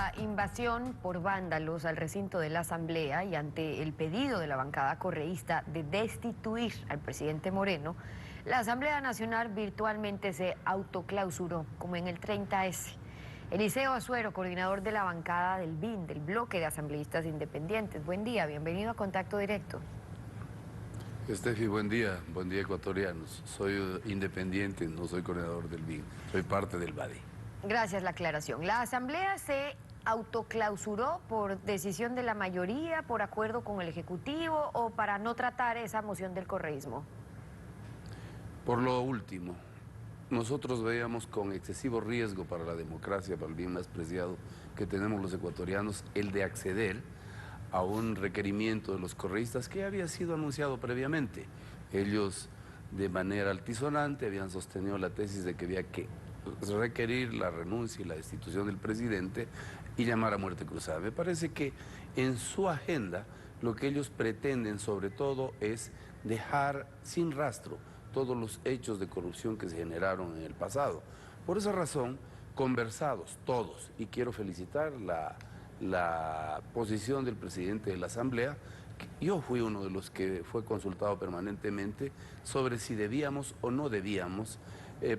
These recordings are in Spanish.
la invasión por vándalos al recinto de la Asamblea y ante el pedido de la bancada correísta de destituir al presidente Moreno, la Asamblea Nacional virtualmente se autoclausuró, como en el 30S. Eliseo Azuero, coordinador de la bancada del BIN, del Bloque de Asambleístas Independientes. Buen día, bienvenido a Contacto Directo. Estefi, buen día ecuatorianos. Soy independiente, no soy coordinador del BIN, soy parte del BADI. Gracias, la aclaración. La Asamblea se autoclausuró por decisión de la mayoría, por acuerdo con el Ejecutivo o para no tratar esa moción del correísmo. Por lo último, nosotros veíamos con excesivo riesgo para la democracia, para el bien más preciado que tenemos los ecuatorianos, el de acceder a un requerimiento de los correístas que había sido anunciado previamente. Ellos, de manera altisonante, habían sostenido la tesis de que había que requerir la renuncia y la destitución del presidente y llamar a muerte cruzada. Me parece que en su agenda lo que ellos pretenden sobre todo es dejar sin rastro todos los hechos de corrupción que se generaron en el pasado. Por esa razón, conversados todos, y quiero felicitar la posición del presidente de la Asamblea, yo fui uno de los que fue consultado permanentemente sobre si debíamos o no debíamos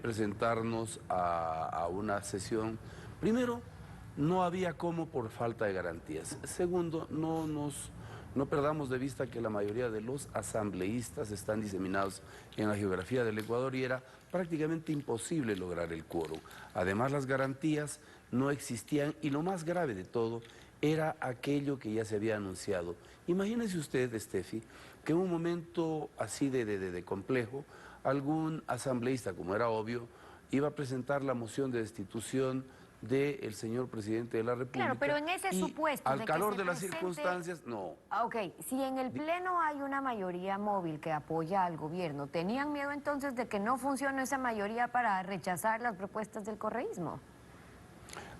presentarnos a una sesión. Primero, no había cómo por falta de garantías. Segundo, no perdamos de vista que la mayoría de los asambleístas están diseminados en la geografía del Ecuador y era prácticamente imposible lograr el quórum. Además, las garantías no existían y lo más grave de todo era aquello que ya se había anunciado. Imagínese usted, Estefi, que en un momento así de complejo, algún asambleísta, como era obvio, iba a presentar la moción de destitución del señor presidente de la República. Claro, pero en ese supuesto al de calor que de las presente... circunstancias, no. Ok, si en el Pleno hay una mayoría móvil que apoya al gobierno, ¿tenían miedo entonces de que no funcione esa mayoría para rechazar las propuestas del correísmo?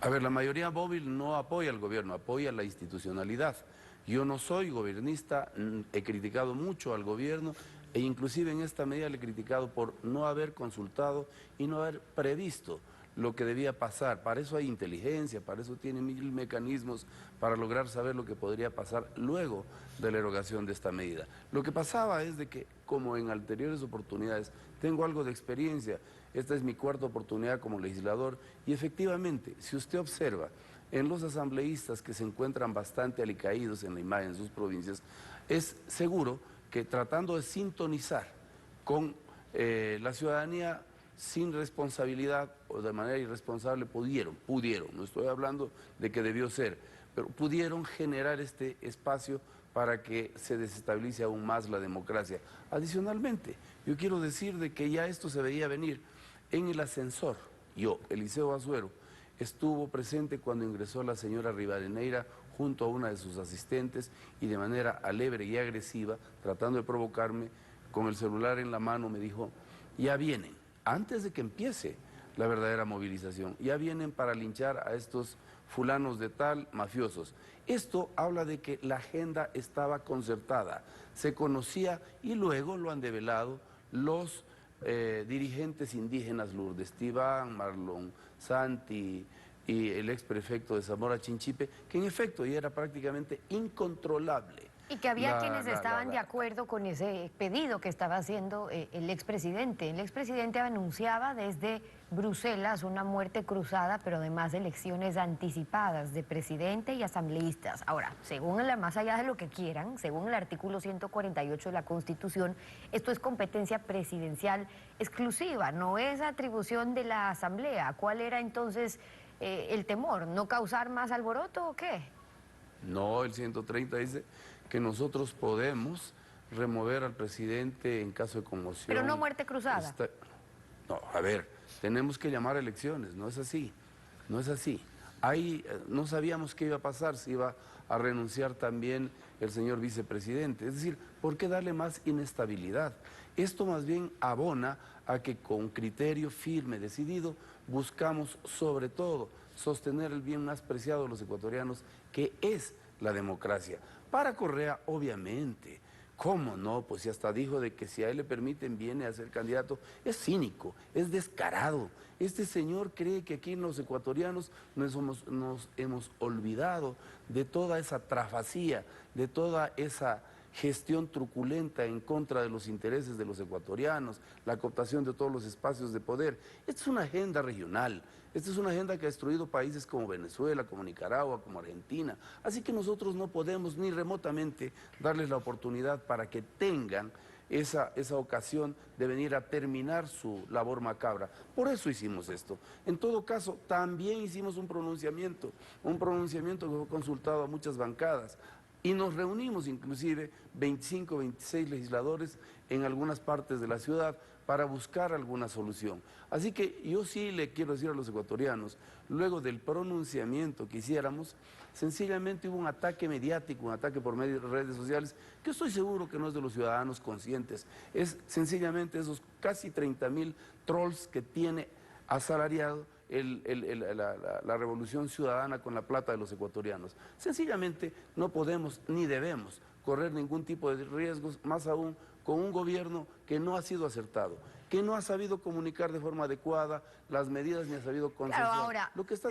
A ver, la mayoría móvil no apoya al gobierno, apoya la institucionalidad. Yo no soy gobernista, he criticado mucho al gobierno e inclusive en esta medida le he criticado por no haber consultado y no haber previsto lo que debía pasar. Para eso hay inteligencia, para eso tiene mil mecanismos para lograr saber lo que podría pasar luego de la erogación de esta medida. Lo que pasaba es de que, como en anteriores oportunidades, tengo algo de experiencia, esta es mi cuarta oportunidad como legislador y efectivamente, si usted observa en los asambleístas que se encuentran bastante alicaídos en la imagen de sus provincias, es seguro que tratando de sintonizar con la ciudadanía sin responsabilidad o de manera irresponsable pudieron, no estoy hablando de que debió ser, pero pudieron generar este espacio para que se desestabilice aún más la democracia. Adicionalmente, yo quiero decir de que ya esto se veía venir en el ascensor. Yo, Eliseo Azuero, estuvo presente cuando ingresó la señora Rivadeneira junto a una de sus asistentes y de manera alegre y agresiva, tratando de provocarme, con el celular en la mano me dijo, ya vienen, antes de que empiece la verdadera movilización, ya vienen para linchar a estos fulanos de tal, mafiosos. Esto habla de que la agenda estaba concertada, se conocía y luego lo han develado los dirigentes indígenas Lourdes Tibán, Marlon Santi y el exprefecto de Zamora Chinchipe, que en efecto ya era prácticamente incontrolable. Y que había quienes estaban de acuerdo con ese pedido que estaba haciendo el expresidente. El expresidente anunciaba desde Bruselas una muerte cruzada, pero además elecciones anticipadas de presidente y asambleístas. Ahora, más allá de lo que quieran, según el artículo 148 de la Constitución, esto es competencia presidencial exclusiva, no es atribución de la Asamblea. ¿Cuál era entonces el temor? ¿No causar más alboroto o qué? No, el 130 dice que nosotros podemos remover al presidente en caso de conmoción. Pero no muerte cruzada. No, a ver, tenemos que llamar a elecciones, no es así, no es así. Ahí no sabíamos qué iba a pasar, si iba a renunciar también el señor vicepresidente. Es decir, ¿por qué darle más inestabilidad? Esto más bien abona a que con criterio firme, decidido, buscamos sobre todo sostener el bien más preciado de los ecuatorianos, que es la democracia. Para Correa, obviamente, ¿Cómo no? Pues si hasta dijo de que si a él le permiten viene a ser candidato. Es cínico, es descarado. Este señor cree que aquí los ecuatorianos nos hemos olvidado de toda esa trafacía, de toda esa gestión truculenta en contra de los intereses de los ecuatorianos, la cooptación de todos los espacios de poder. Esta es una agenda regional, esta es una agenda que ha destruido países como Venezuela, como Nicaragua, como Argentina. Así que nosotros no podemos ni remotamente darles la oportunidad para que tengan esa ocasión de venir a terminar su labor macabra. Por eso hicimos esto. En todo caso, también hicimos un pronunciamiento que fue consultado a muchas bancadas. Y nos reunimos inclusive 25, 26 legisladores en algunas partes de la ciudad para buscar alguna solución. Así que yo sí le quiero decir a los ecuatorianos, luego del pronunciamiento que hiciéramos, sencillamente hubo un ataque mediático, un ataque por medio de redes sociales, que estoy seguro que no es de los ciudadanos conscientes, es sencillamente esos casi 30.000 trolls que tiene asalariado la revolución ciudadana con la plata de los ecuatorianos. Sencillamente no podemos ni debemos correr ningún tipo de riesgos, más aún con un gobierno que no ha sido acertado, que no ha sabido comunicar de forma adecuada las medidas ni ha sabido consensuar. Claro, ahora, lo que sí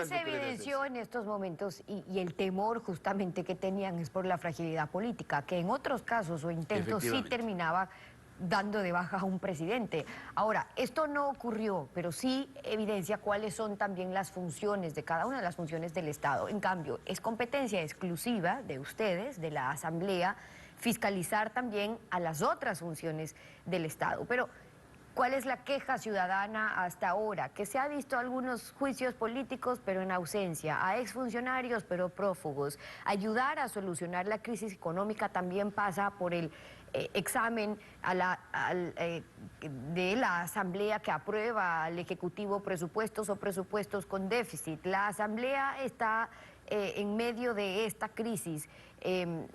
se evidenció en estos momentos y el temor justamente que tenían es por la fragilidad política, que en otros casos o intentos sí terminaba dando de baja a un presidente. Ahora, esto no ocurrió, pero sí evidencia cuáles son también las funciones de cada una de las funciones del Estado. En cambio, es competencia exclusiva de ustedes, de la Asamblea, fiscalizar también a las otras funciones del Estado. Pero, ¿cuál es la queja ciudadana hasta ahora? Que se ha visto algunos juicios políticos, pero en ausencia, a exfuncionarios, pero prófugos. Ayudar a solucionar la crisis económica también pasa por el examen de la Asamblea que aprueba al Ejecutivo presupuestos o presupuestos con déficit. La Asamblea está en medio de esta crisis.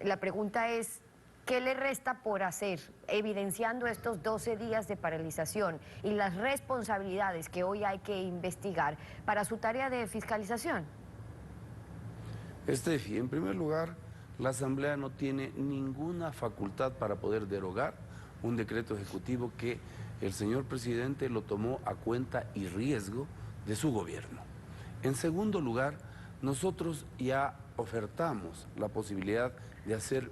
La pregunta es, ¿qué le resta por hacer, evidenciando estos 12 días de paralización y las responsabilidades que hoy hay que investigar para su tarea de fiscalización? Estefi, en primer lugar, la Asamblea no tiene ninguna facultad para poder derogar un decreto ejecutivo que el señor presidente lo tomó a cuenta y riesgo de su gobierno. En segundo lugar, nosotros ya ofertamos la posibilidad de hacer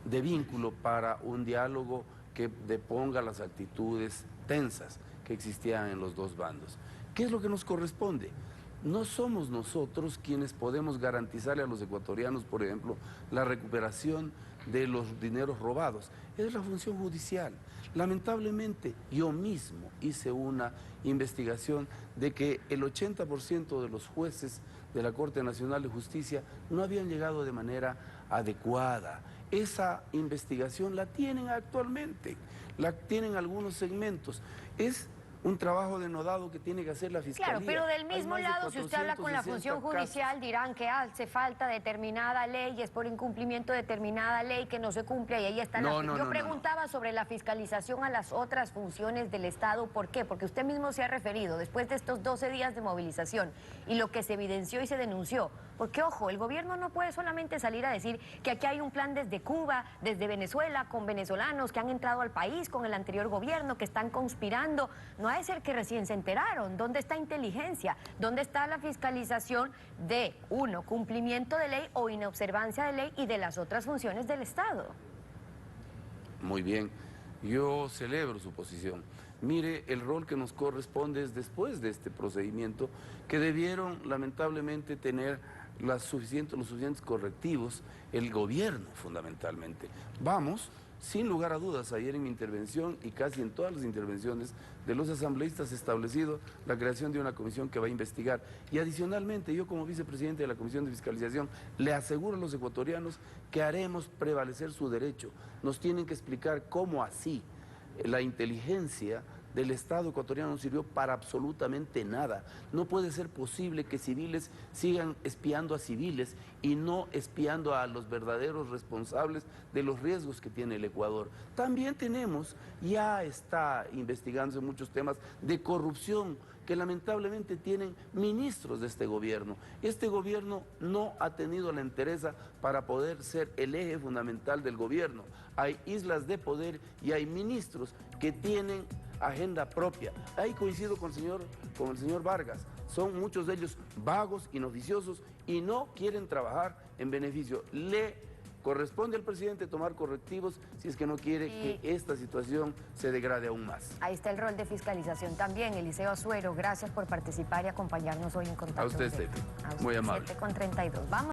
de vínculo para un diálogo que deponga las actitudes tensas que existían en los dos bandos. ¿Qué es lo que nos corresponde? No somos nosotros quienes podemos garantizarle a los ecuatorianos, por ejemplo, la recuperación de los dineros robados. Es la función judicial. Lamentablemente, yo mismo hice una investigación de que el 80% de los jueces de la Corte Nacional de Justicia no habían llegado de manera adecuada. Esa investigación la tienen actualmente, la tienen algunos segmentos. Es un trabajo denodado que tiene que hacer la Fiscalía. Claro, pero del mismo lado, si usted habla con la función judicial, dirán que hace falta determinada ley, es por incumplimiento de determinada ley que no se cumple y ahí está Yo preguntaba sobre la fiscalización a las otras funciones del Estado. ¿Por qué? Porque usted mismo se ha referido, después de estos 12 días de movilización y lo que se evidenció y se denunció, porque ojo, el gobierno no puede solamente salir a decir que aquí hay un plan desde Cuba, desde Venezuela, con venezolanos que han entrado al país con el anterior gobierno, que están conspirando. No ha de ser que recién se enteraron. ¿Dónde está inteligencia? ¿Dónde está la fiscalización de, uno, cumplimiento de ley o inobservancia de ley y de las otras funciones del Estado? Muy bien, yo celebro su posición. Mire, el rol que nos corresponde es después de este procedimiento, que debieron lamentablemente tener los suficientes correctivos, el gobierno fundamentalmente. Vamos, sin lugar a dudas, ayer en mi intervención y casi en todas las intervenciones de los asambleístas he establecido la creación de una comisión que va a investigar. Y adicionalmente, yo como vicepresidente de la Comisión de Fiscalización, le aseguro a los ecuatorianos que haremos prevalecer su derecho. Nos tienen que explicar cómo así la inteligencia del Estado ecuatoriano no sirvió para absolutamente nada. No puede ser posible que civiles sigan espiando a civiles y no espiando a los verdaderos responsables de los riesgos que tiene el Ecuador. También tenemos, ya está investigándose muchos temas de corrupción que lamentablemente tienen ministros de este gobierno. Este gobierno no ha tenido la entereza para poder ser el eje fundamental del gobierno. Hay islas de poder y hay ministros que tienen agenda propia. Ahí coincido con el señor Vargas. Son muchos de ellos vagos, inoficiosos y no quieren trabajar en beneficio. Le corresponde al presidente tomar correctivos si es que no quiere que esta situación se degrade aún más. Ahí está el rol de fiscalización también. Eliseo Azuero, gracias por participar y acompañarnos hoy en Contacto. A usted, Steffi. Muy amable. 7:32. Vamos.